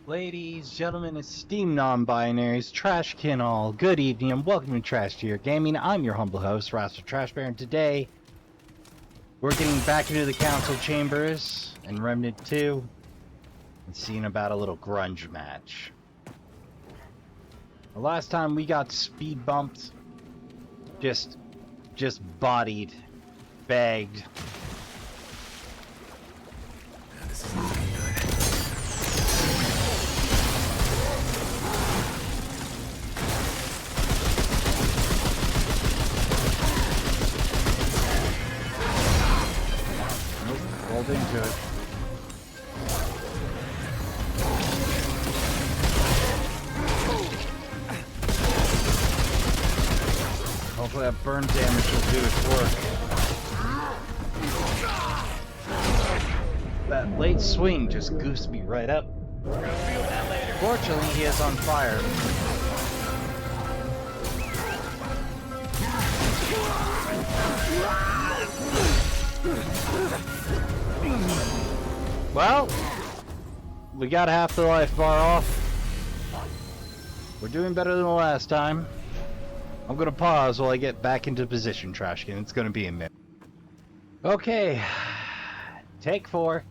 Ladies, gentlemen, esteemed non-binaries, trashkin all, good evening and welcome to Trash Tier Gaming. I'm your humble host, Rasta Trash Bear, and today we're getting back into the council chambers in Remnant 2 and seeing about a little grunge match. The last time we got speed bumped, just bodied, bagged. This isn't looking good. Rolled into it. Hopefully that burn damage will do its work. That late swing just goosed me right up. We're gonna feel that later. Fortunately, he is on fire. Well, we got half the life bar off. We're doing better than the last time. I'm gonna pause while I get back into position, Trashkin. It's gonna be a minute. Okay, take 4.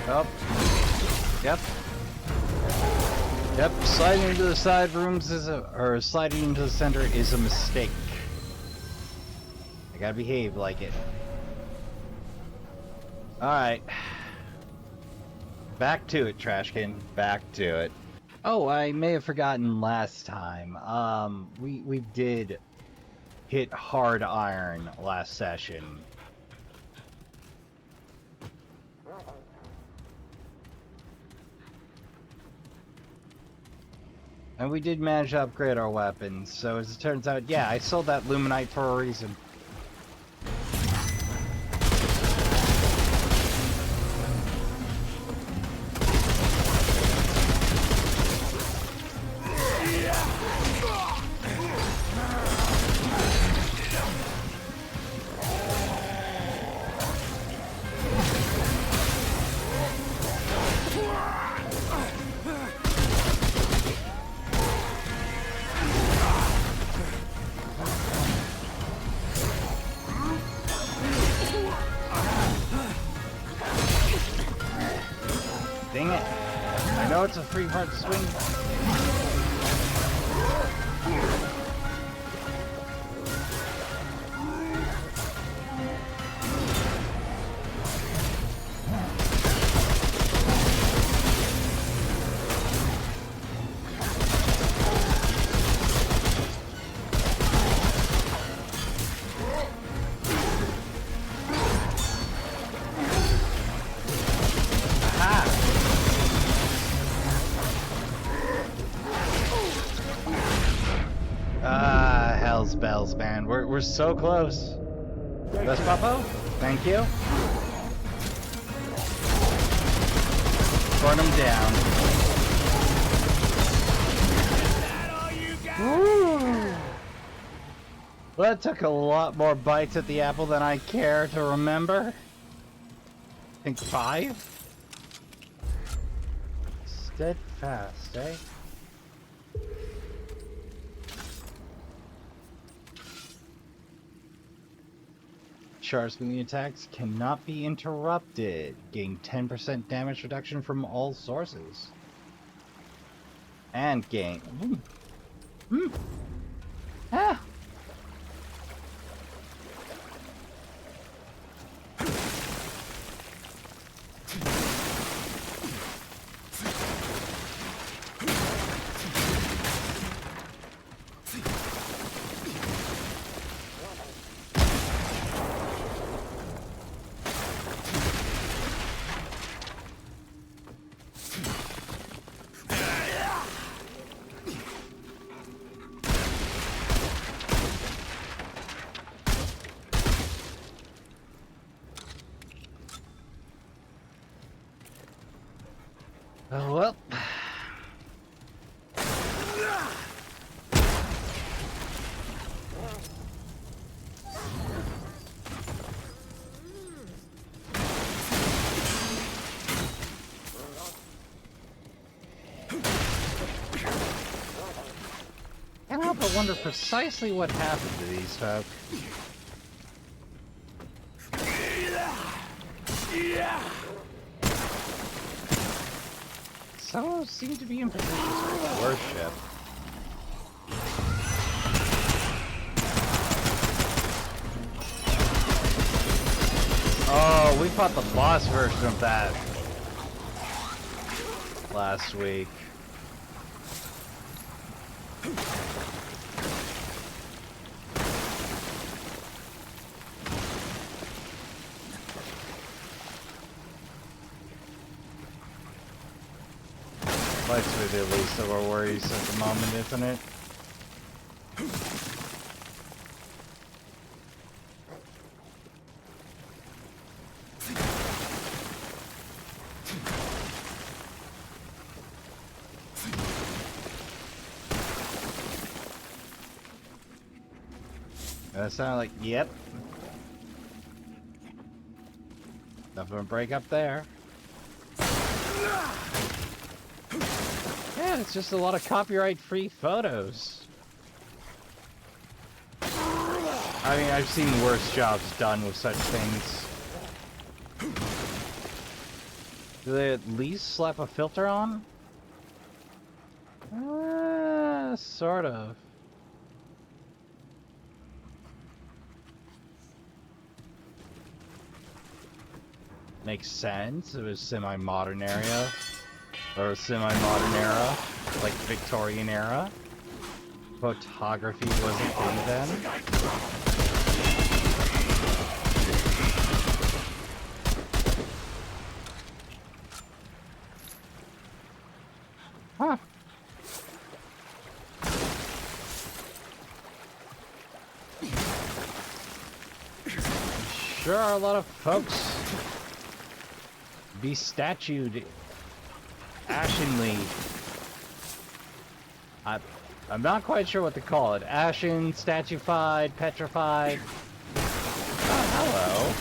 Oh. Yep, sliding into the side rooms or sliding into the center is a mistake. I gotta behave like it. Alright. Back to it, Trashkin. Back to it. Oh, I may have forgotten last time. We did hit hard iron last session. And we did manage to upgrade our weapons, so as it turns out, yeah, I sold that Luminite for a reason. Dang it. I know it's a free part swing. Hell's bells, man. We're so close. Yes, Papo? Thank you. Burn him down. Woo! Well, that took a lot more bites at the apple than I care to remember. I think 5? Steadfast, eh? Charge when the attacks cannot be interrupted. Gain 10% damage reduction from all sources. And gain... Ah! but wonder precisely what happened to these folk. Some seem to be in positions for worship. Oh, we fought the boss version of that last week. Lights with the least of our worries at the moment, isn't it? That sounded like, yep. Nothing to break up there. Yeah, it's just a lot of copyright-free photos. I mean, I've seen worse jobs done with such things. Do they at least slap a filter on? Sort of. Makes sense. It was semi-modern area. Or semi-modern era. Like Victorian era. Photography wasn't in then. Huh. Sure are a lot of folks be statued ashenly. I'm not quite sure what to call it. Ashen, statuified, petrified. Oh, hello.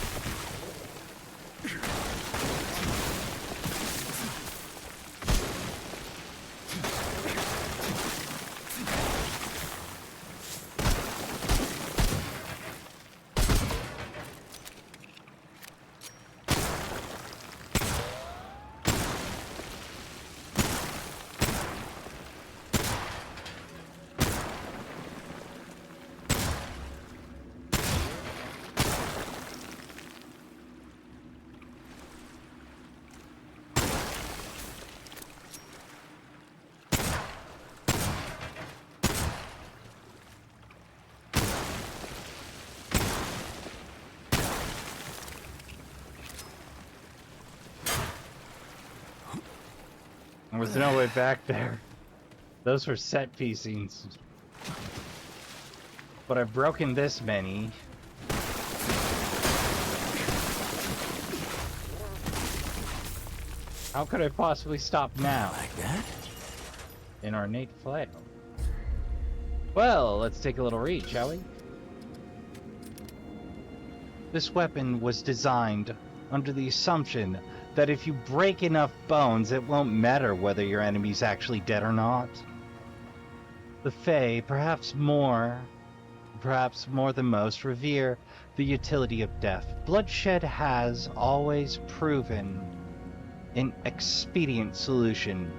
There was no way back there. Those were set piecings. But I've broken this many. How could I possibly stop now? Like that? An ornate flail. Well, let's take a little read, shall we? This weapon was designed under the assumption that if you break enough bones, it won't matter whether your enemy's actually dead or not. The Fae, perhaps more than most, revere the utility of death. Bloodshed has always proven an expedient solution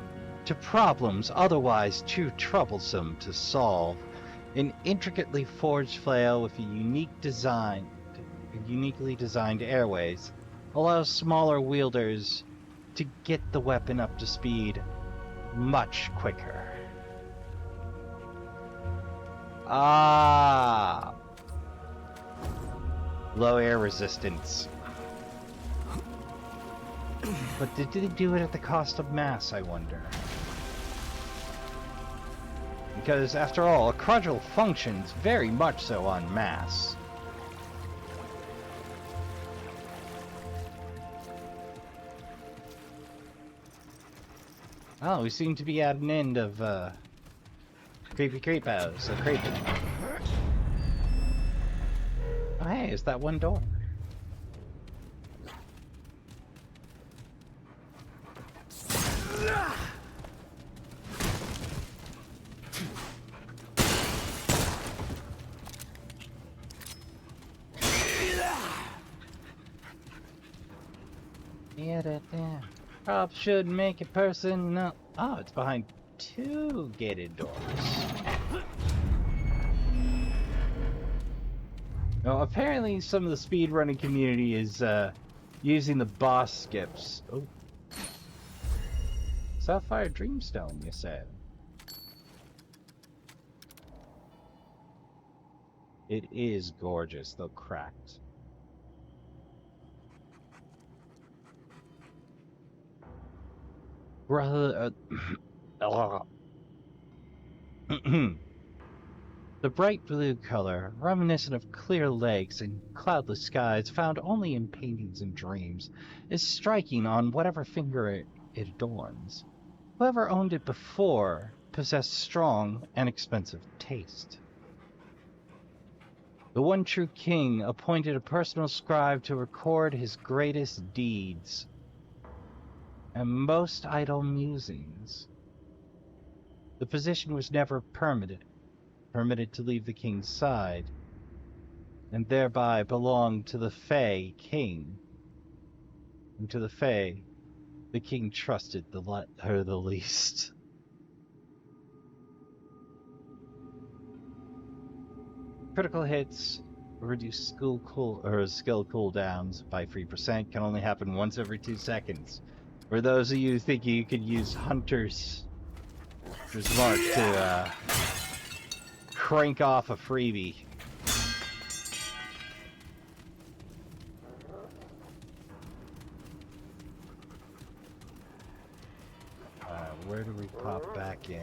to problems otherwise too troublesome to solve. An intricately forged flail with a uniquely designed airways allows smaller wielders to get the weapon up to speed much quicker. Ah! Low air resistance. But did they do it at the cost of mass, I wonder? Because, after all, a cudgel functions very much so on mass. Oh, we seem to be at an end of, creepy creepos, creepy. Oh, hey, it's that one door. Da-da-da. Prop should make a person know. Oh, it's behind two gated doors. Now, apparently some of the speedrunning community is using the boss skips. Oh. Sapphire Dreamstone, you said. It is gorgeous, though cracked. Brother, the bright blue color, reminiscent of clear lakes and cloudless skies found only in paintings and dreams, is striking on whatever finger it adorns. Whoever owned it before possessed strong and expensive taste. The one true king appointed a personal scribe to record his greatest deeds and most idle musings. The position was never permitted to leave the king's side, and thereby belonged to the Fey king. And to the Fey, the king trusted her the least. Critical hits reduce skill cooldowns by 3%, can only happen once every 2 seconds. For those of you thinking you could use Hunter's Mark to crank off a freebie. Where do we pop back in?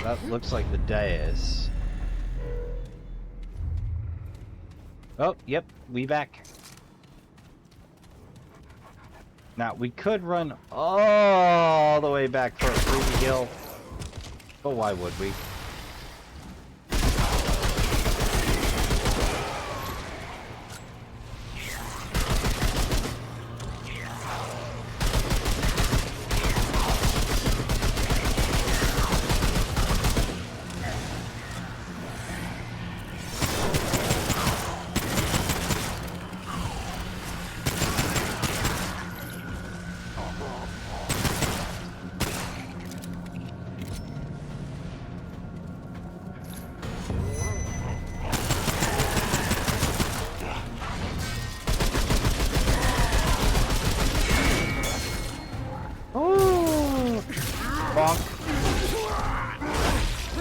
That looks like the dais. Oh, yep, we back. Now, we could run all the way back for a freebie hill, but why would we?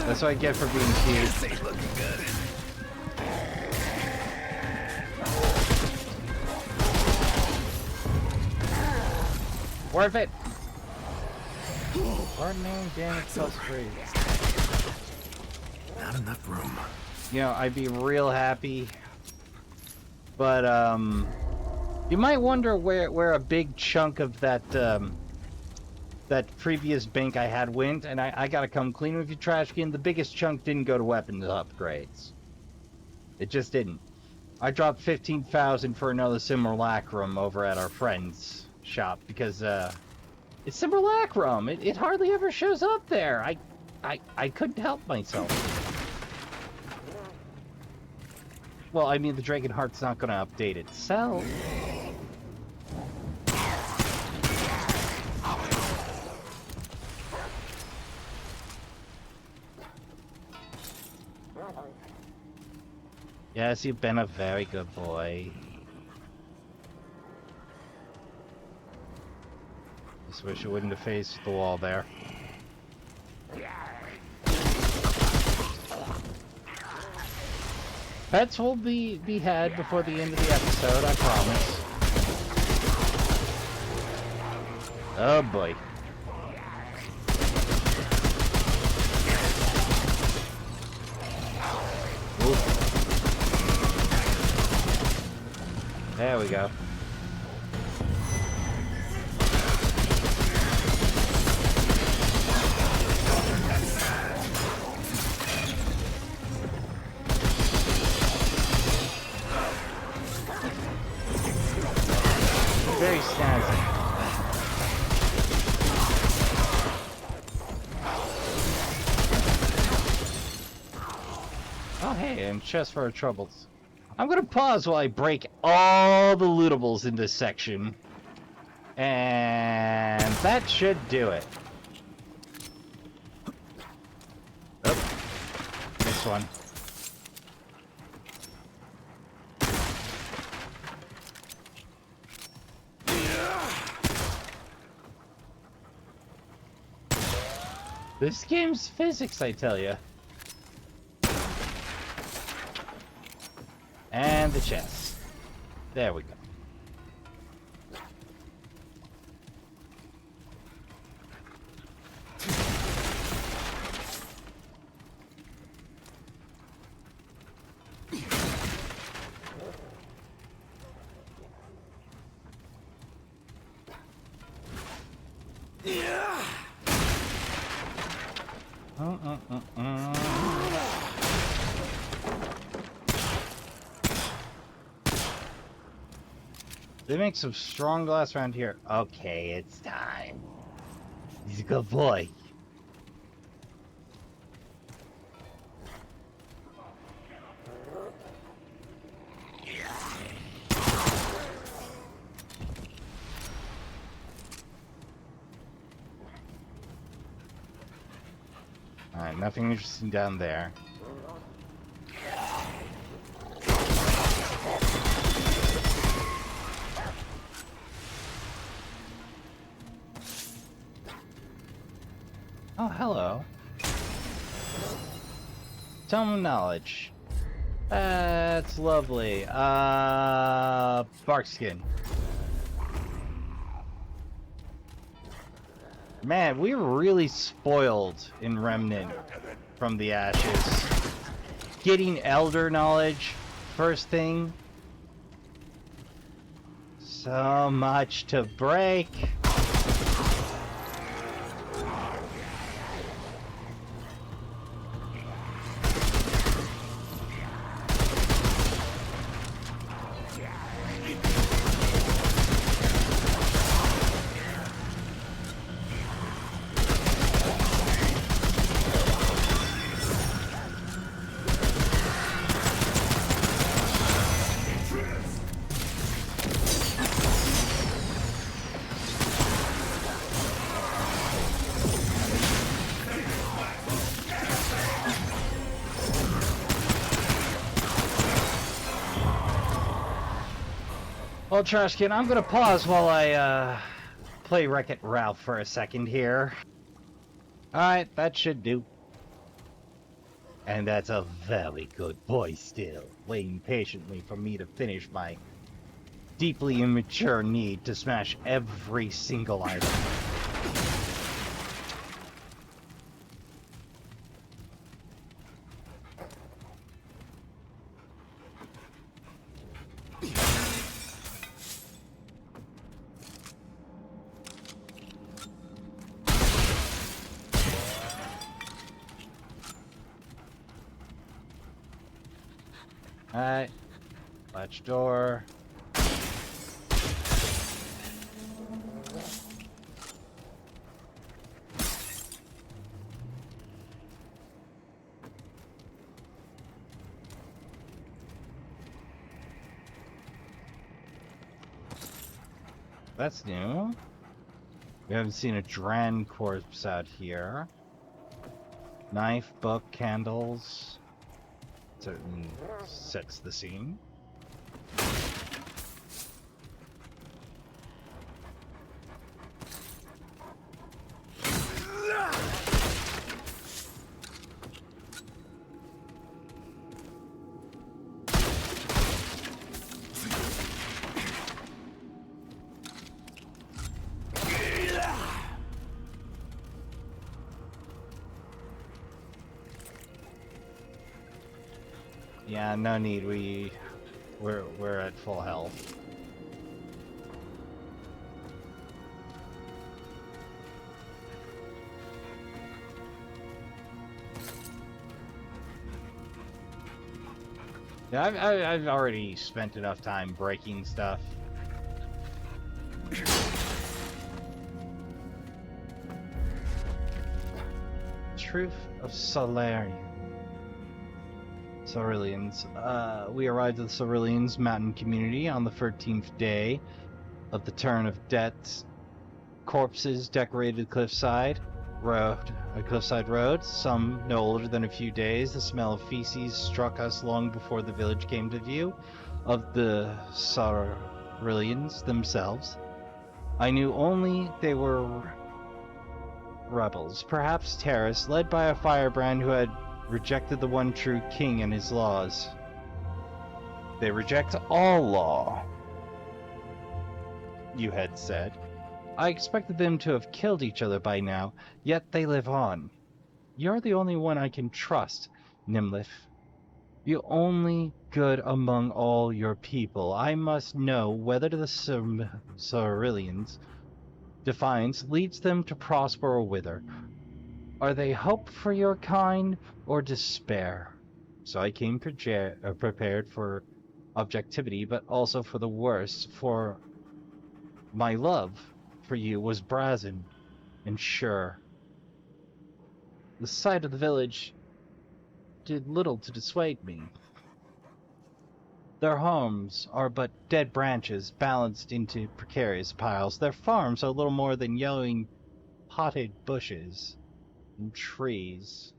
That's what I get for being cute. This ain't looking good. Worth it! Ordinary damage plus 3. Not enough room. You know, I'd be real happy. But, you might wonder where a big chunk of that, that previous bank I had went, and I gotta come clean with you, Trashkin. The biggest chunk didn't go to weapons upgrades. It just didn't. I dropped 15,000 for another simulacrum over at our friend's shop because it's simulacrum. It hardly ever shows up there. I couldn't help myself. Well, I mean, the Dragonheart's not gonna update itself. Yes, you've been a very good boy. Just wish you wouldn't have faced the wall there. Pets will be had before the end of the episode, I promise. Oh boy. Ooh. There we go. Very snazzy. Oh hey, and chest for our troubles. I'm gonna pause while I break all the lootables in this section. And that should do it. Oh, this one. This game's physics, I tell you. And the chest. There we go. They make some strong glass around here. Okay, it's time. He's a good boy. Alright, nothing interesting down there. Oh, hello. Tome of Knowledge. That's lovely. Bark skin. Man, we were really spoiled in Remnant from the ashes. Getting Elder Knowledge, first thing. So much to break. Well, Trashkin, I'm gonna pause while I, play Wreck-It Ralph for a second here. Alright, that should do. And that's a very good boy still, waiting patiently for me to finish my deeply immature need to smash every single item. Alright, latch door. That's new. We haven't seen a Dran corpse out here. Knife, book, candles. Certainly sets the scene. Yeah, no need. We're at full health. Yeah, I've already spent enough time breaking stuff. Truth of Solarium. Ceruleans. We arrived at the Ceruleans mountain community on the 13th day of the turn of debts Corpses decorated the cliffside road, some no older than a few days. The smell of feces struck us long before the village came to view, of the Sarillians themselves. I knew only they were rebels, perhaps terrorists, led by a firebrand who had rejected the one true king and his laws. They reject all law, you had said. I expected them to have killed each other by now, yet they live on. You're the only one I can trust, Nimlith. The only good among all your people. I must know whether the Sarillians' defiance leads them to prosper or wither. Are they hope for your kind or despair? So I came prepared for objectivity, but also for the worst, for my love for you was brazen and sure. The sight of the village did little to dissuade me. Their homes are but dead branches balanced into precarious piles. Their farms are little more than yellowing potted bushes and trees.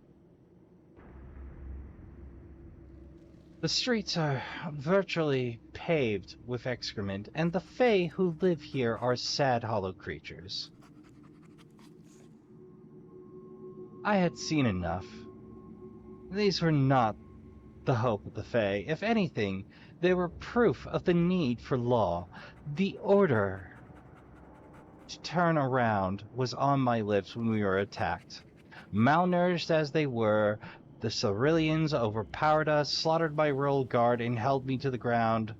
The streets are virtually paved with excrement, and the Fae who live here are sad, hollow creatures. I had seen enough. These were not the hope of the Fae. If anything, they were proof of the need for law. The order to turn around was on my lips when we were attacked. Malnourished as they were, the Sarillians overpowered us, slaughtered my royal guard, and held me to the ground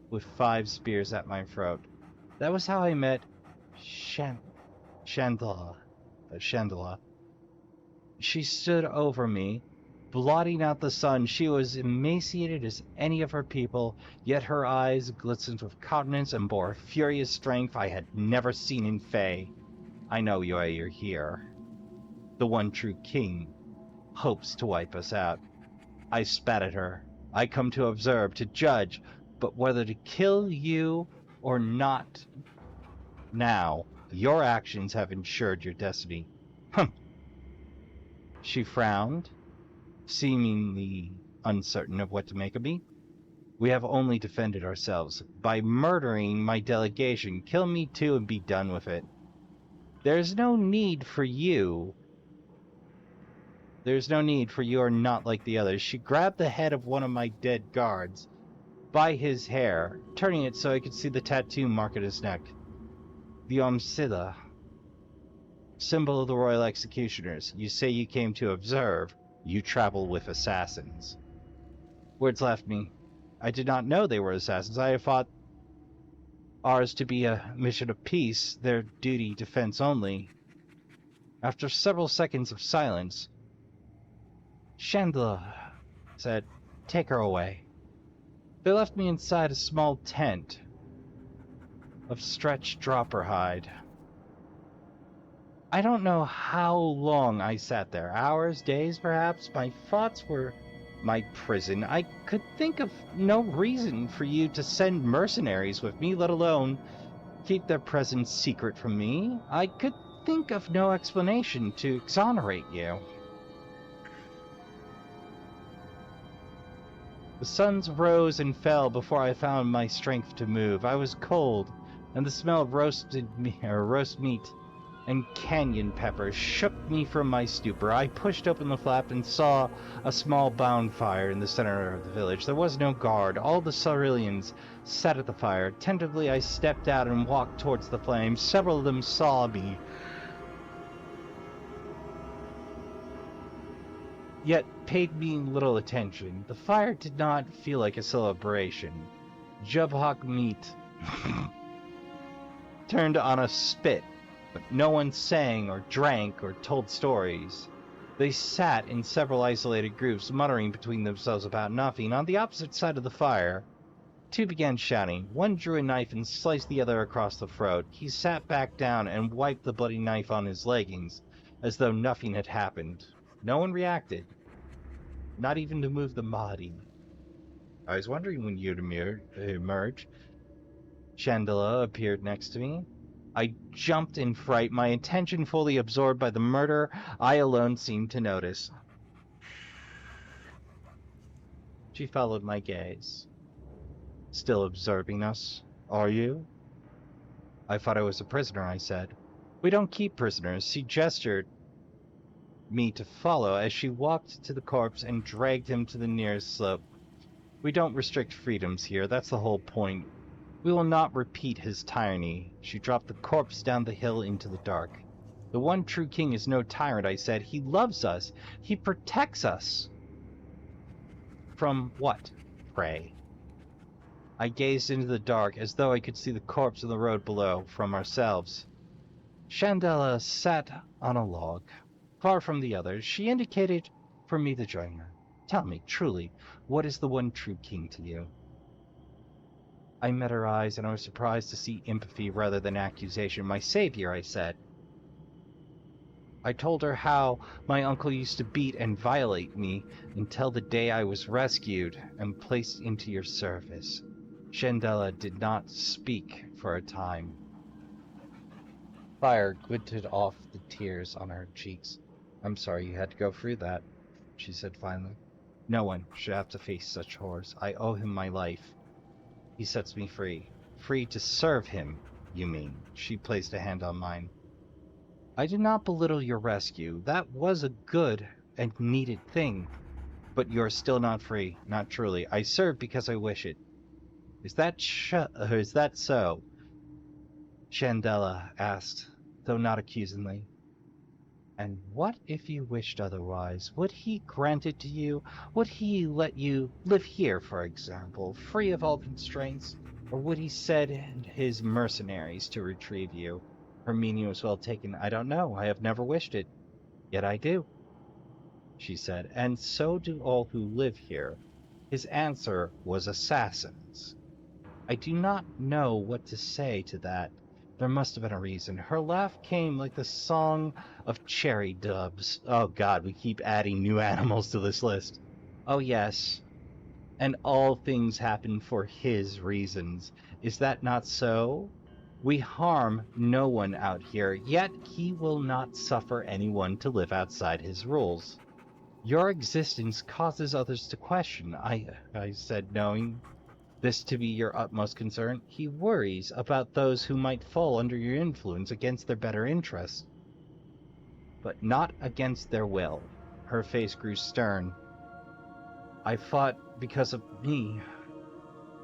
with 5 spears at my throat. That was how I met Chandela. She stood over me, blotting out the sun. She was emaciated as any of her people, yet her eyes glistened with confidence and bore a furious strength I had never seen in Fae. I know why you're here. The one true king hopes to wipe us out. I spat at her. I come to observe, to judge, but whether to kill you or not now, your actions have ensured your destiny. Humph. She frowned, seemingly uncertain of what to make of me. We have only defended ourselves. By murdering my delegation, kill me too and be done with it. There's no need for you. You are not like the others. She grabbed the head of one of my dead guards by his hair, turning it so I could see the tattoo mark at his neck. The Omsila, symbol of the Royal Executioners. You say you came to observe. You travel with assassins. Words left me. I did not know they were assassins. I had thought ours to be a mission of peace, their duty defense only. After several seconds of silence, Chandler said, "Take her away." They left me inside a small tent of stretched dropper hide. I don't know how long I sat there. Hours, days, perhaps. My thoughts were my prison. I could think of no reason for you to send mercenaries with me, let alone keep their presence secret from me. I could think of no explanation to exonerate you. The suns rose and fell before I found my strength to move. I was cold, and the smell of roast meat and canyon peppers shook me from my stupor. I pushed open the flap and saw a small bonfire in the center of the village. There was no guard. All the Sarillians sat at the fire. Tentatively, I stepped out and walked towards the flames. Several of them saw me, yet paid me little attention. The fire did not feel like a celebration. Jubhawk meat turned on a spit, but no one sang or drank or told stories. They sat in several isolated groups, muttering between themselves about nothing. On the opposite side of the fire, 2 began shouting. One drew a knife and sliced the other across the throat. He sat back down and wiped the bloody knife on his leggings, as though nothing had happened. No one reacted, not even to move the body. I was wondering when you'd emerge. Chandela appeared next to me. I jumped in fright, my attention fully absorbed by the murder I alone seemed to notice. She followed my gaze. Still observing us, are you? I thought I was a prisoner, I said. We don't keep prisoners. She gestured me to follow as she walked to the corpse and dragged him to the nearest slope. We don't restrict freedoms here, that's the whole point. We will not repeat his tyranny. She dropped the corpse down the hill into the dark. The one true king is no tyrant, I said. He loves us. He protects us. From what, pray? I gazed into the dark as though I could see the corpse on the road below from ourselves. Chandela sat on a log, far from the others. She indicated for me to join her. Tell me, truly, what is the one true king to you? I met her eyes, and I was surprised to see empathy rather than accusation. My savior, I said. I told her how my uncle used to beat and violate me until the day I was rescued and placed into your service. Chandela did not speak for a time. Fire glinted off the tears on her cheeks. I'm sorry you had to go through that, she said finally. No one should have to face such horrors. I owe him my life. He sets me free. Free to serve him, you mean? She placed a hand on mine. I did not belittle your rescue. That was a good and needed thing. But you're still not free. Not truly. I serve because I wish it. Is that so? Chandela asked, though not accusingly. And what if you wished otherwise? Would he grant it to you? Would he let you live here, for example, free of all constraints? Or would he send his mercenaries to retrieve you? Her meaning was well taken. I don't know. I have never wished it. Yet I do, she said, and so do all who live here. His answer was assassins. I do not know what to say to that. There must have been a reason. Her laugh came like the song of cherry doves. Oh God, we keep adding new animals to this list. Oh yes, and all things happen for his reasons. Is that not so? We harm no one out here, yet he will not suffer anyone to live outside his rules. Your existence causes others to question, I said, knowing this to be your utmost concern. He worries about those who might fall under your influence against their better interests, but not against their will. Her face grew stern. I fought because of me.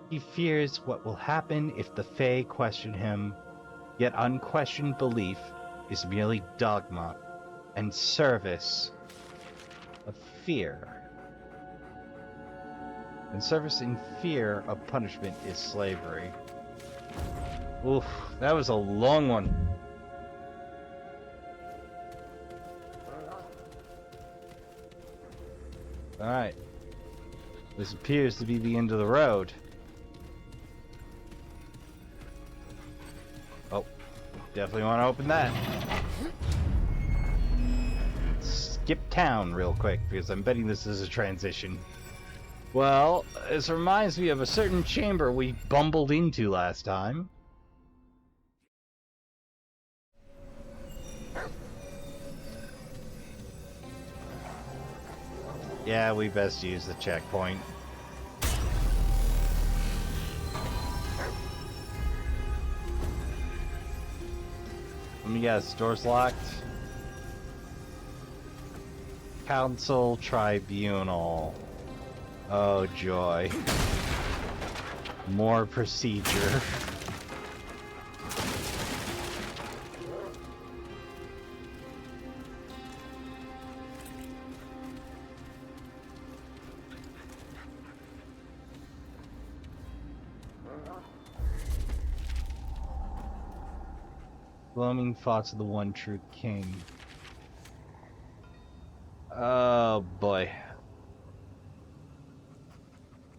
He fears what will happen if the Fae question him, yet unquestioned belief is merely dogma, and service of fear. And service in fear of punishment is slavery. Oof, that was a long one. Alright. This appears to be the end of the road. Oh, definitely want to open that. Skip town real quick, because I'm betting this is a transition. Well, this reminds me of a certain chamber we bumbled into last time. Yeah, we best use the checkpoint. Let me guess, door's locked. Council Tribunal. Oh joy. More procedure. Gloaming thoughts of the one true king. Oh boy.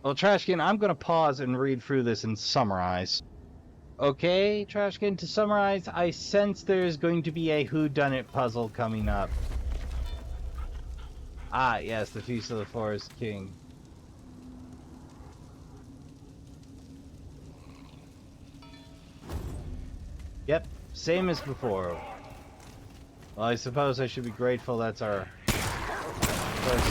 Well, Trashkin, I'm going to pause and read through this and summarize. Okay, Trashkin, to summarize, I sense there's going to be a whodunit puzzle coming up. Ah, yes, the Feast of the Forest King. Yep, Same as before. Well, I suppose I should be grateful that's our first.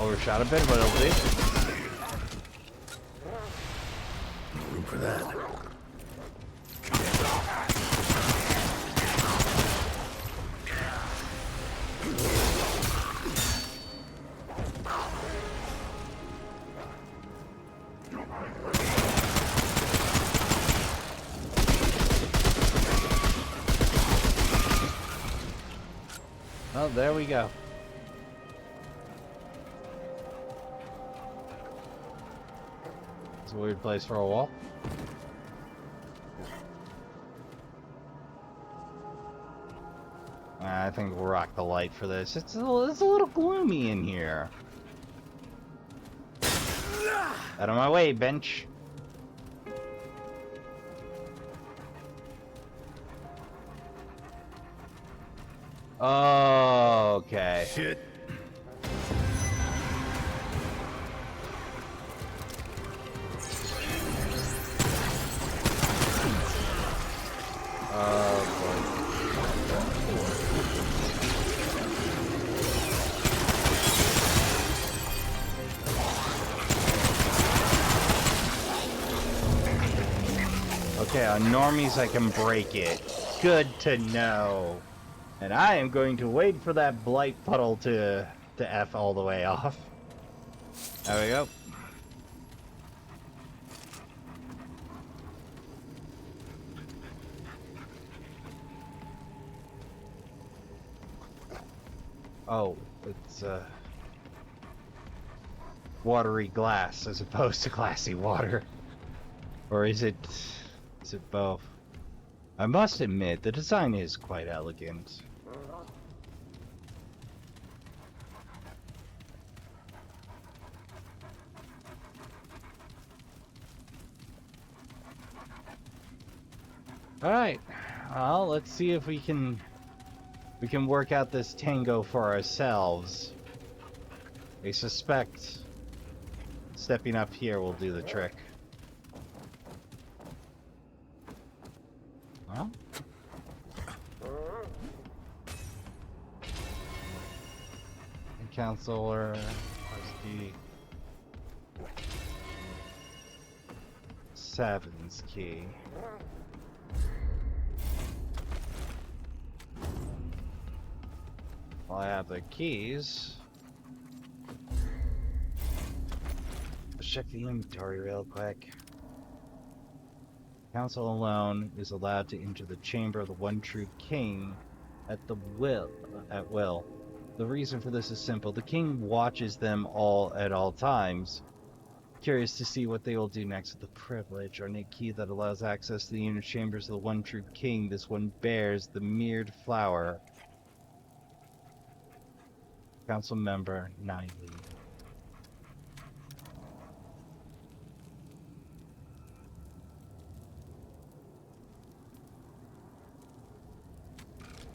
Overshot a bit, but it'll do. No room for that. Oh, there we go. It's a weird place for a wall. I think we'll rock the light for this. It's a little gloomy in here. Out of my way, bench. Okay. Shit. Okay, on normies I can break it. Good to know. And I am going to wait for that blight puddle to F all the way off. There we go. Oh, it's watery glass as opposed to glassy water. Or is it both? I must admit, the design is quite elegant. Alright, well, let's see if we can work out this tango for ourselves. I suspect stepping up here will do the trick. Well, and counselor, where's the Seven's key? Well, I have the keys. Let's check the inventory real quick. Council alone is allowed to enter the chamber of the one true king at will. The reason for this is simple. The king watches them all at all times. Curious to see what they will do next with the privilege or a key that allows access to the inner chambers of the one true king. This one bears the mirrored flower. Council member Niley.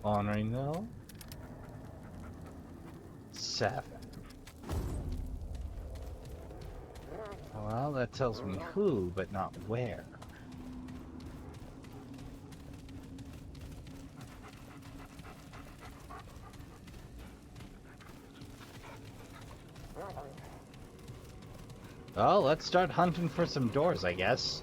Honoring though. 7. Well, that tells me who, but not where. Oh, let's start hunting for some doors, I guess.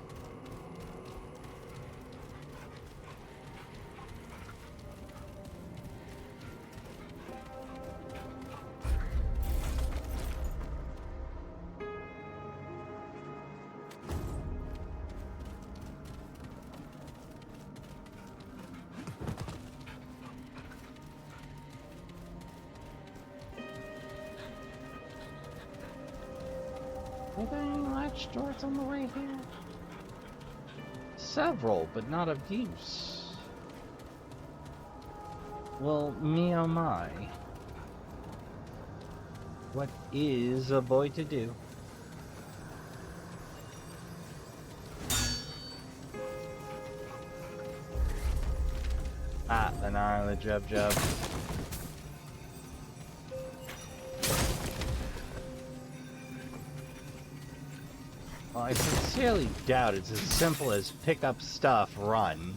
Are there any latch doors on the way here? Several, but not of use. Well, me oh my. What is a boy to do? Ah, An eye on the Jub Jub. Well, I sincerely doubt it's as simple as pick up stuff, run.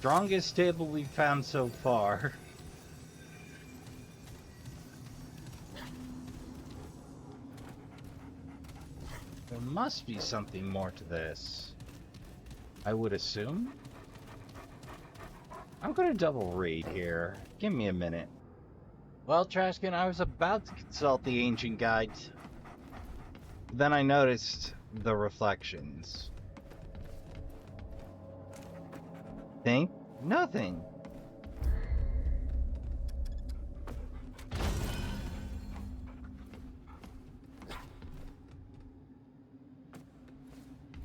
Strongest stable we've found so far. There must be something more to this, I would assume. I'm gonna double read here. Give me a minute. Well, Trashkin, I was about to consult the ancient guides. Then I noticed the reflections. Think? Nothing.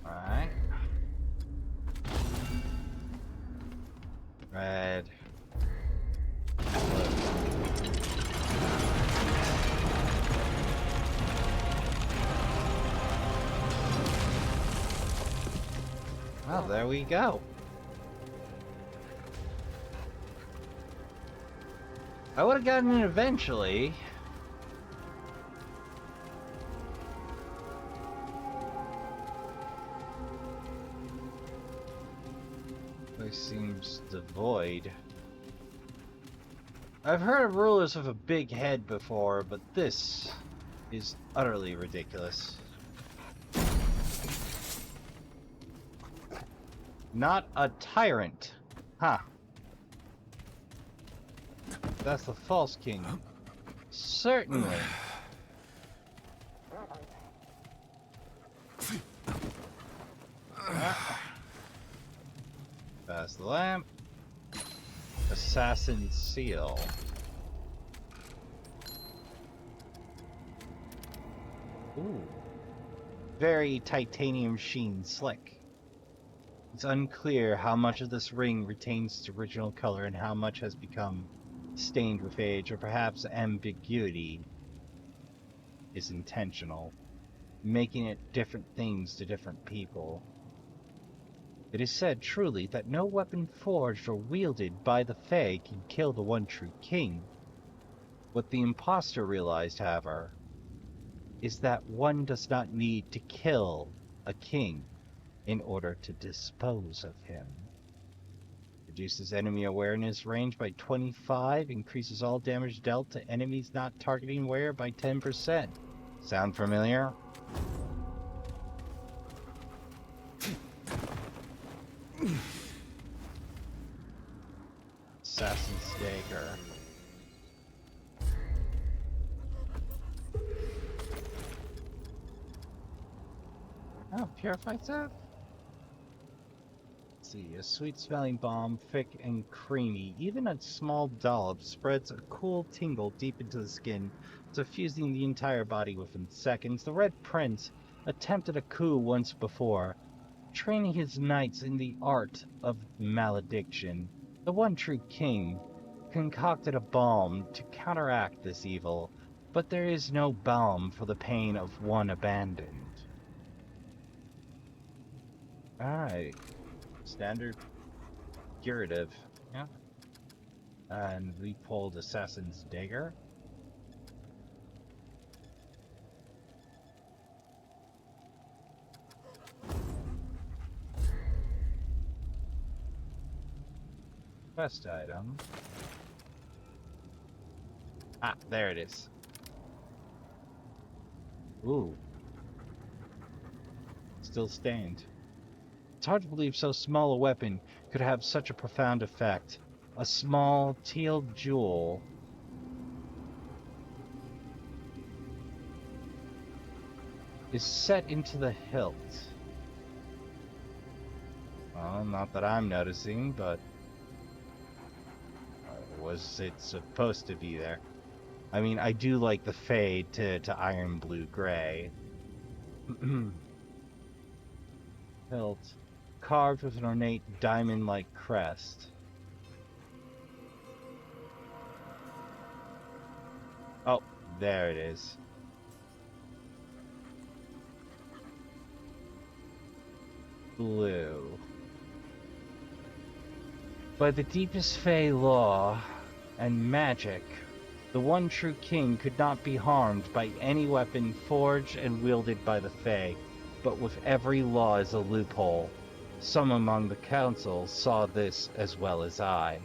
Alright. Red. Well, there we go. I would have gotten it eventually. Place seems devoid. I've heard of rulers with a big head before, but this is utterly ridiculous. Not a tyrant. Huh. That's the false king. Certainly. Pass the lamp. Assassin seal. Ooh. Very titanium sheen slick. It's unclear how much of this ring retains its original color and how much has become stained with age, or perhaps ambiguity is intentional, making it different things to different people. It is said truly that no weapon forged or wielded by the Fae can kill the one true king. What the imposter realized, however, is that one does not need to kill a king in order to dispose of him. Reduces enemy awareness range by 25, increases all damage dealt to enemies not targeting wearer by 10%. Sound familiar? Assassin's dagger. Oh, purified stuff? See, a sweet-smelling balm, thick and creamy. Even a small dollop spreads a cool tingle deep into the skin, suffusing the entire body within seconds. The Red Prince attempted a coup once before, training his knights in the art of malediction. The one true king concocted a balm to counteract this evil, but there is no balm for the pain of one abandoned. Alright. Standard curative. Yeah. And we pulled Assassin's Dagger. Quest item. Ah, there it is. Ooh. Still stained. It's hard to believe so small a weapon could have such a profound effect. A small teal jewel. is set into the hilt. Well, not that I'm noticing, but was it supposed to be there? I mean, I do like the fade to iron blue gray. Hilt, carved with an ornate diamond-like crest. Oh, there it is. Blue. By the deepest Fey law and magic, the one true king could not be harmed by any weapon forged and wielded by the Fey, but with every law as a loophole. Some among the council saw this as well as I.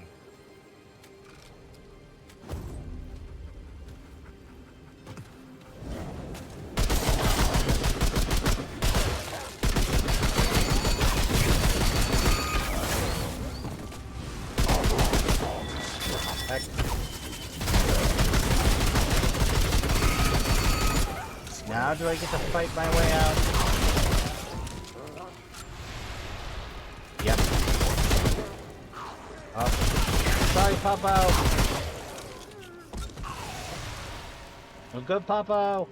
Heck. Now do I get to fight my way out? Yep. Oh. Sorry, Popo! Oh, good, Popo!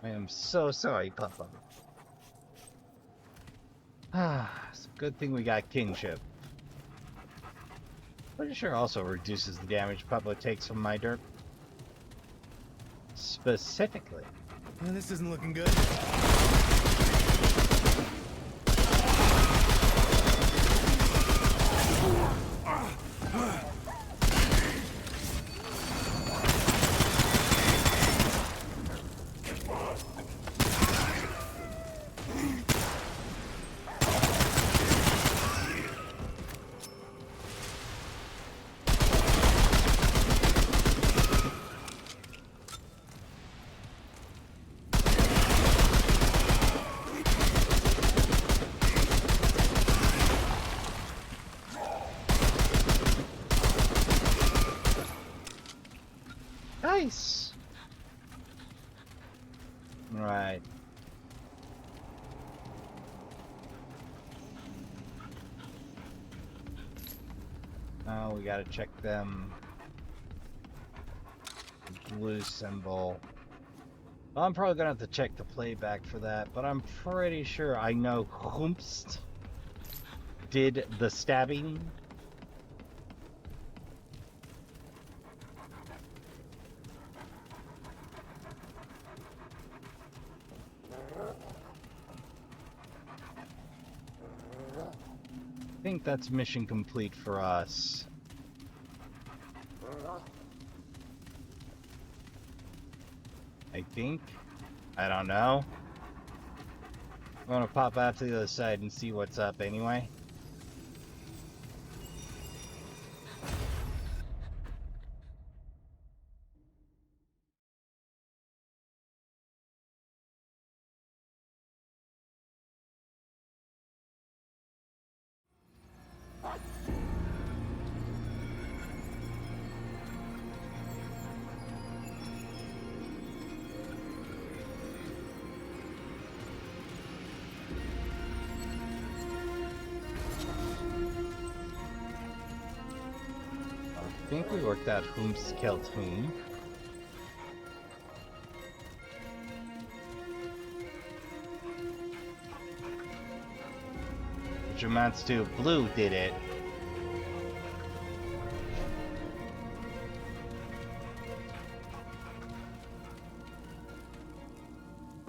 I am so sorry, Popo. Ah, it's a good thing we got kingship. Pretty sure also reduces the damage Popo takes from my dirt. Specifically. Well, this isn't looking good. Nice! Right. Now we gotta check them. Blue symbol. Well, I'm probably gonna have to check the playback for that, but I'm pretty sure I know Humst did the stabbing. I think that's mission complete for us. I think. I don't know. I'm gonna pop out to the other side and see what's up anyway. I think we worked out whom's killed whom. Which amounts to blue did it.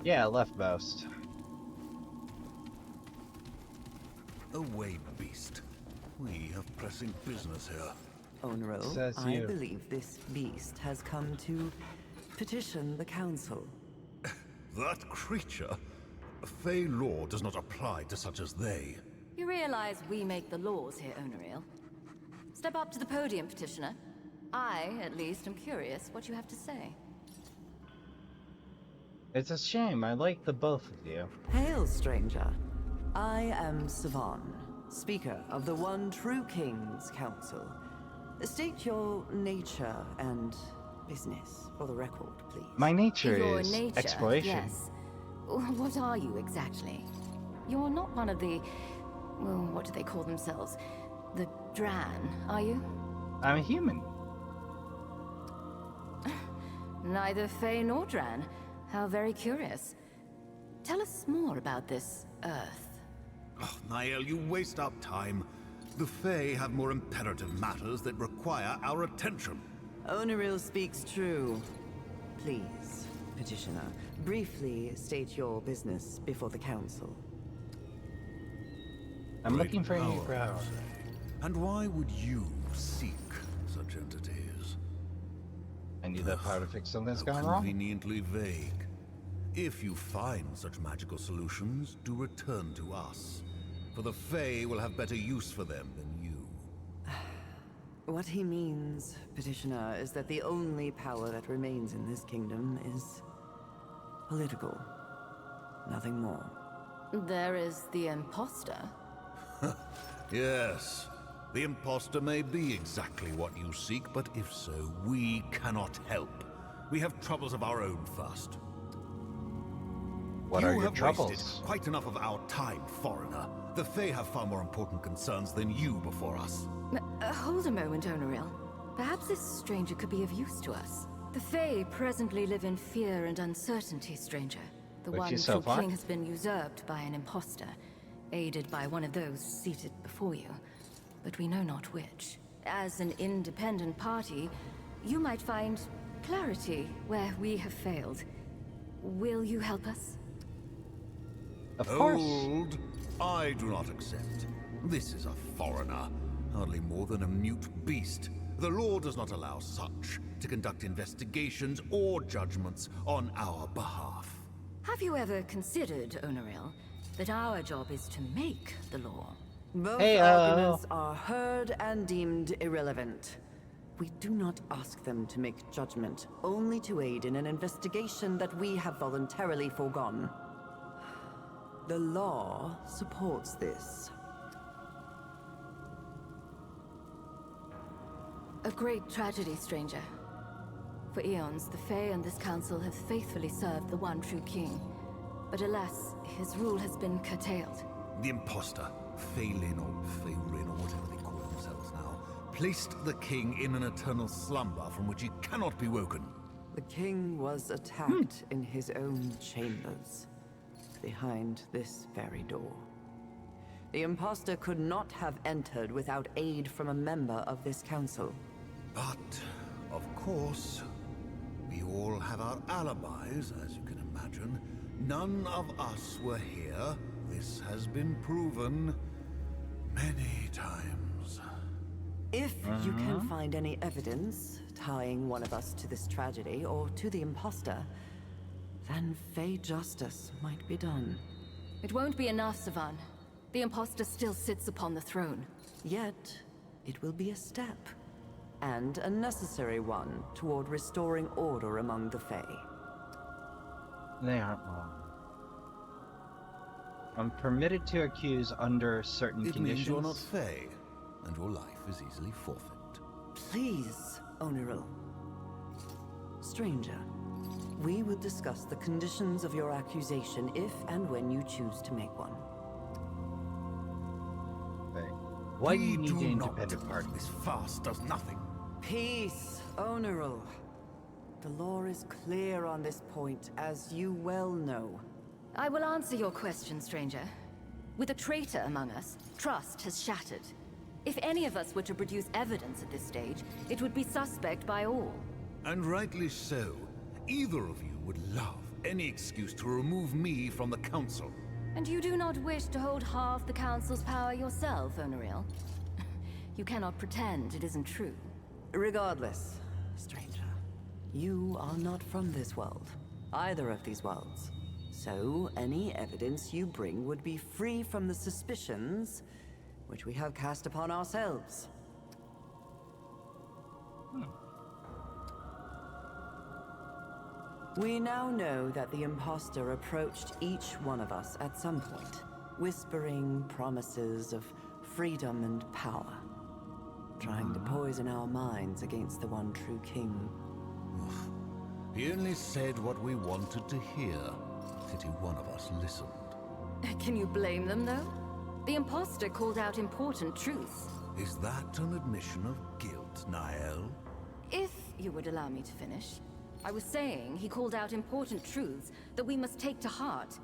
Yeah, leftmost. Away, beast. We have pressing business here. Onro, Says I you. believe this beast has come to petition the council. That creature? Fey law does not apply to such as they. You realize we make the laws here, Onariel. Step up to the podium, Petitioner. I, at least, am curious what you have to say. It's a shame. I like the both of you. Hail, stranger. I am Savan, speaker of the One True King's Council. State your nature and business, for the record, please. My nature Your is nature, exploration. yes. What are you exactly? You're not one of the... well, what do they call themselves? The Dran, are you? I'm a human. Neither Fae nor Dran. How very curious. Tell us more about this Earth. Oh, Niall, you waste our time. The Fae have more imperative matters that require our attention. Oneril speaks true. Please, Petitioner, briefly state your business before the Council. I'm Great looking for a new power, brow. you say. And why would you seek such entities? I need that power to fix something that's How gone wrong. conveniently vague. If you find such magical solutions, do return to us. For the Fae will have better use for them than you. What he means, Petitioner, is that the only power that remains in this kingdom is political. Nothing more. There is the imposter. Yes, the imposter may be exactly what you seek, but if so, we cannot help. We have troubles of our own first. What you are your have troubles? wasted quite enough of our time, foreigner. The Fae have far more important concerns than you before us. Hold a moment, Oneril. Perhaps this stranger could be of use to us. The Fae presently live in fear and uncertainty, stranger. The With one you so true far? king has been usurped by an imposter, aided by one of those seated before you, but we know not which. As an independent party, you might find clarity where we have failed. Will you help us? Of course. Hold. I do not accept. This is a foreigner, hardly more than a mute beast. The law does not allow such to conduct investigations or judgments on our behalf. Have you ever considered, Oneril, that our job is to make the law? Both Hey, arguments are heard and deemed irrelevant. We do not ask them to make judgment, only to aid in an investigation that we have voluntarily foregone. The law supports this. A great tragedy, stranger. For eons, the Fae and this council have faithfully served the one true king. But alas, his rule has been curtailed. The imposter, Phelan or Pherin or whatever they call themselves now, placed the king in an eternal slumber from which he cannot be woken. The king was attacked in his own chambers, behind this very door. The imposter could not have entered without aid from a member of this council. But, of course, we all have our alibis, as you can imagine. None of us were here. This has been proven many times. If you can find any evidence tying one of us to this tragedy or to the imposter, then Fae justice might be done. It won't be enough, Savan. The imposter still sits upon the throne. Yet, it will be a step, and a necessary one toward restoring order among the Fae. They aren't wrong. I'm permitted to accuse under certain It conditions. means you're not Fae, and your life is easily forfeit. Please, Oneril. Stranger, we will discuss the conditions of your accusation if and when you choose to make one. Okay. Why do We you need the not. independent party? This farce does nothing. Peace, Oneril. The law is clear on this point, as you well know. I will answer your question, stranger. With a traitor among us, trust has shattered. If any of us were to produce evidence at this stage, it would be suspect by all. And rightly so. Either of you would love any excuse to remove me from the council. And you do not wish to hold half the council's power yourself, Oneril? You cannot pretend it isn't true. Regardless, stranger, you are not from this world, either of these worlds. So, any evidence you bring would be free from the suspicions which we have cast upon ourselves. We now know that the imposter approached each one of us at some point, whispering promises of freedom and power, trying to poison our minds against the one true king. He only said what we wanted to hear. Pity one of us listened. Can you blame them, though? The imposter called out important truths. Is that an admission of guilt, Nael? If you would allow me to finish. I was saying he called out important truths that we must take to heart,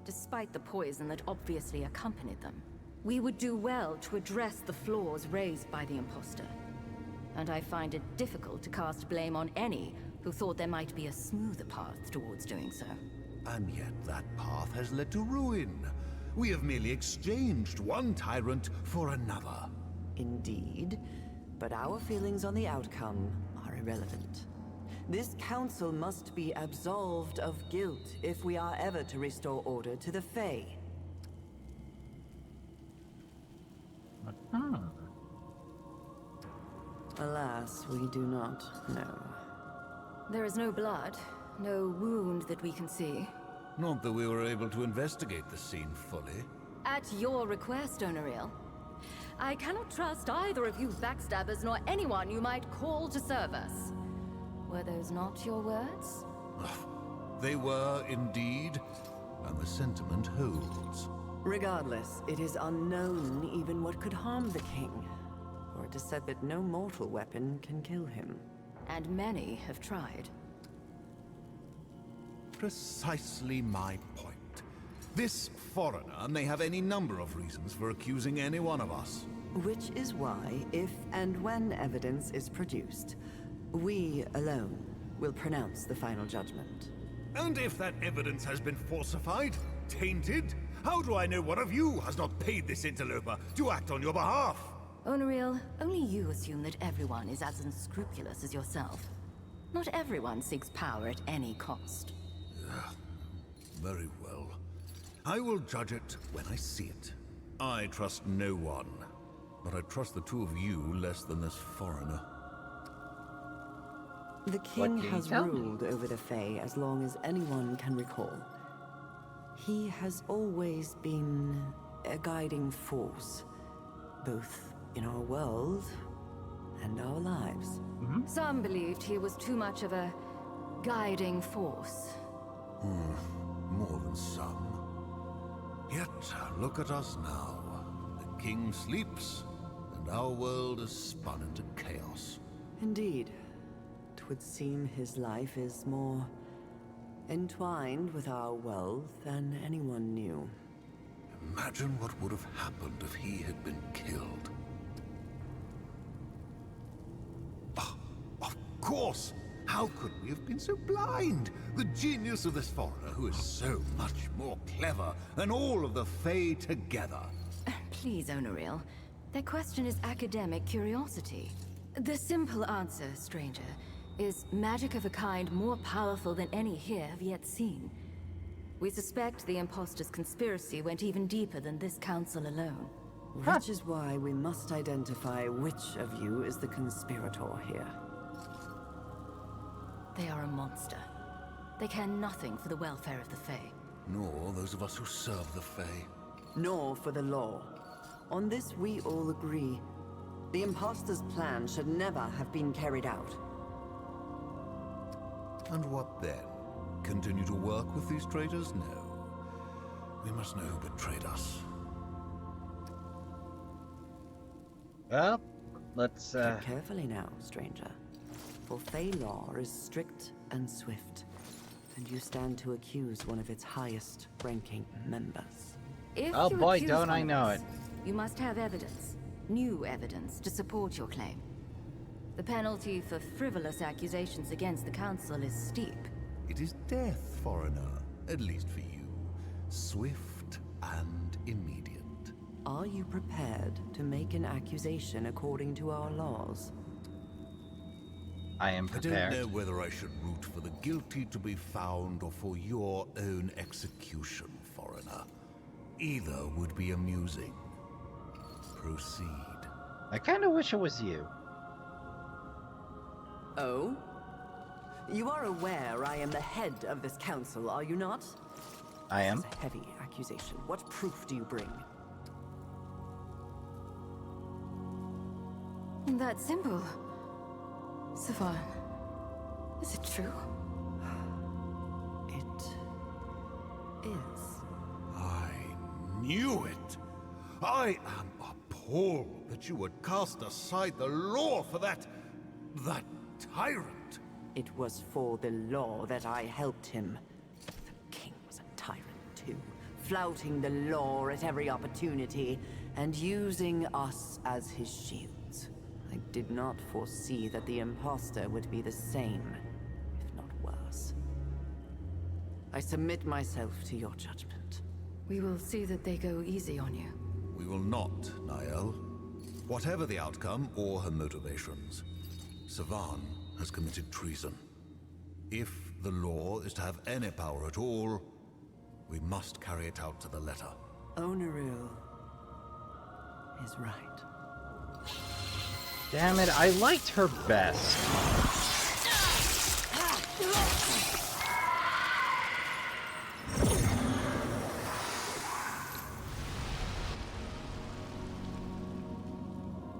despite the poison that obviously accompanied them. We would do well to address the flaws raised by the imposter. And I find it difficult to cast blame on any who thought there might be a smoother path towards doing so. And yet that path has led to ruin. We have merely exchanged one tyrant for another. Indeed, but our feelings on the outcome are irrelevant. This council must be absolved of guilt if we are ever to restore order to the Fae. Alas, we do not know. There is no blood, no wound that we can see. Not that we were able to investigate the scene fully. At your request, Onariel. I cannot trust either of you backstabbers nor anyone you might call to serve us. Were those not your words? They were indeed, and the sentiment holds. Regardless, it is unknown even what could harm the king. For it is said that no mortal weapon can kill him. And many have tried. Precisely my point. This foreigner may have any number of reasons for accusing any one of us. Which is why, if and when evidence is produced, we alone will pronounce the final judgment. And if that evidence has been falsified, tainted, how do I know one of you has not paid this interloper to act on your behalf? Onariel, only you assume that everyone is as unscrupulous as yourself. Not everyone seeks power at any cost. Very well. I will judge it when I see it. I trust no one, but I trust the two of you less than this foreigner. The king did he has tell me? ruled over the Fae as long as anyone can recall. He has always been a guiding force, both in our world and our lives. Some believed he was too much of a guiding force. More than some. Yet, look at us now. The king sleeps, and our world is spun into chaos. Indeed, it would seem his life is more entwined with our world than anyone knew. Imagine what would have happened if he had been killed. Of course! How could we have been so blind? The genius of this foreigner who is so much more clever than all of the Fae together. Please, Onariel. Their question is academic curiosity. The simple answer, stranger, is magic of a kind more powerful than any here have yet seen. We suspect the imposter's conspiracy went even deeper than this council alone. Which is why we must identify which of you is the conspirator here. They are a monster. They care nothing for the welfare of the Fae. Nor those of us who serve the Fae. Nor for the law. On this we all agree. The imposter's plan should never have been carried out. And what then? Continue to work with these traitors? No. We must know who betrayed us. Well, let's Tread carefully now, stranger. For Fae law is strict and swift, and you stand to accuse one of its highest ranking members. If Oh you boy, accuse don't I one of know us, it. You must have evidence. New evidence to support your claim. The penalty for frivolous accusations against the Council is steep. It is death, foreigner. At least for you. Swift and immediate. Are you prepared to make an accusation according to our laws? I am I don't prepared. know whether I should root for the guilty to be found or for your own execution, foreigner. Either would be amusing. Proceed. I kind of wish it was you. Oh? You are aware I am the head of this council, are you not? I am. It's a heavy accusation. What proof do you bring? That's simple. Savan. Is it true? It is. I knew it. I am appalled that you would cast aside the law for that tyrant. It was for the law that I helped him. The king was a tyrant too, flouting the law at every opportunity and using us as his shields. I did not foresee that the imposter would be the same, if not worse. I submit myself to your judgment. We will see that they go easy on you. We will not, Niall. Whatever the outcome or her motivations, Savan has committed treason. If the law is to have any power at all, we must carry it out to the letter. Oneru is right. Damn it, I liked her best.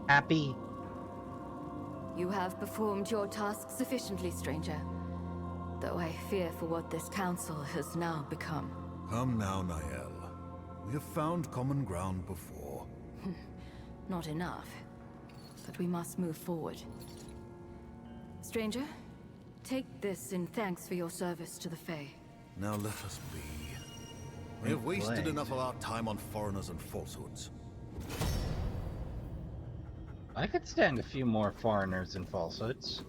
Happy? You have performed your task sufficiently, stranger. Though I fear for what this council has now become. Come now, Niall. We have found common ground before. Not enough. But we must move forward. Stranger, take this in thanks for your service to the Fae. Now let us be. We have wasted enough of our time on foreigners and falsehoods. I could stand a few more foreigners and falsehoods.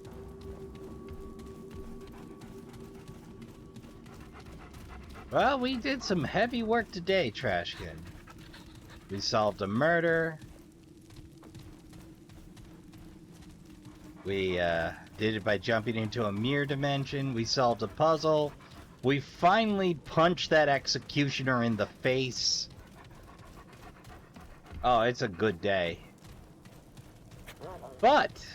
Well, we did some heavy work today, Trashkin. We solved a murder. We did it by jumping into a mirror dimension. We solved a puzzle. We finally punched that executioner in the face. Oh, it's a good day. But,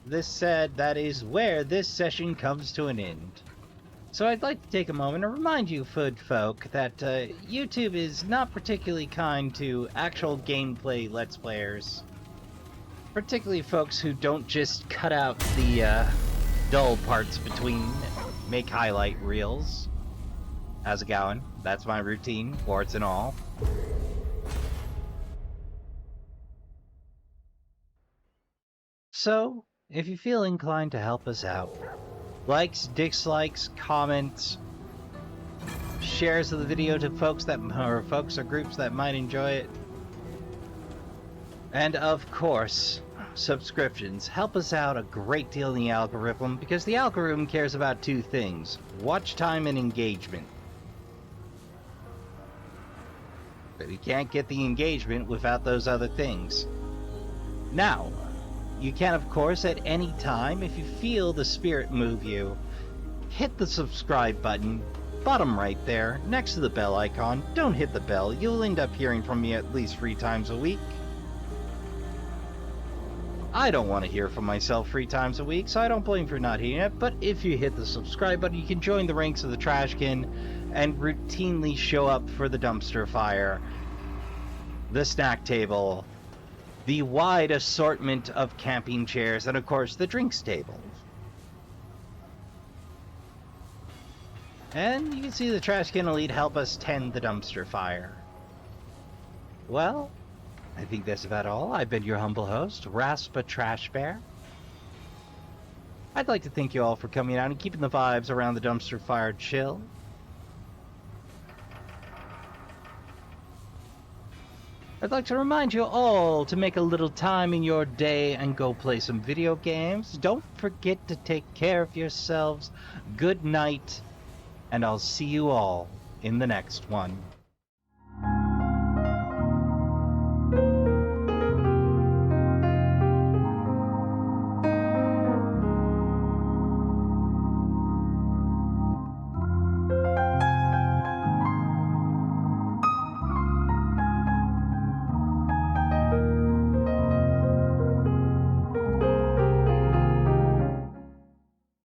this said, that is where this session comes to an end. So I'd like to take a moment to remind you, Food Folk, that YouTube is not particularly kind to actual gameplay Let's Players. Particularly folks who don't just cut out the dull parts between make highlight reels. How's it going? That's my routine, warts and all. So, if you feel inclined to help us out, likes, dislikes, comments, shares of the video to folks or groups that might enjoy it, and of course, subscriptions help us out a great deal in the algorithm, because the algorithm cares about two things: watch time and engagement. But you can't get the engagement without those other things. Now, you can, of course, at any time, if you feel the spirit move you, hit the subscribe button, bottom right there, next to the bell icon. Don't hit the bell, you'll end up hearing from me at least 3 times a week. I don't want to hear from myself 3 times a week, so I don't blame you for not hitting it, but if you hit the subscribe button, you can join the ranks of the Trashkin and routinely show up for the dumpster fire, the snack table, the wide assortment of camping chairs, and of course the drinks table. And you can see the Trashkin Elite help us tend the dumpster fire. Well, I think that's about all. I've been your humble host, Raspa Trash Bear. I'd like to thank you all for coming out and keeping the vibes around the dumpster fire chill. I'd like to remind you all to make a little time in your day and go play some video games. Don't forget to take care of yourselves. Good night, and I'll see you all in the next one.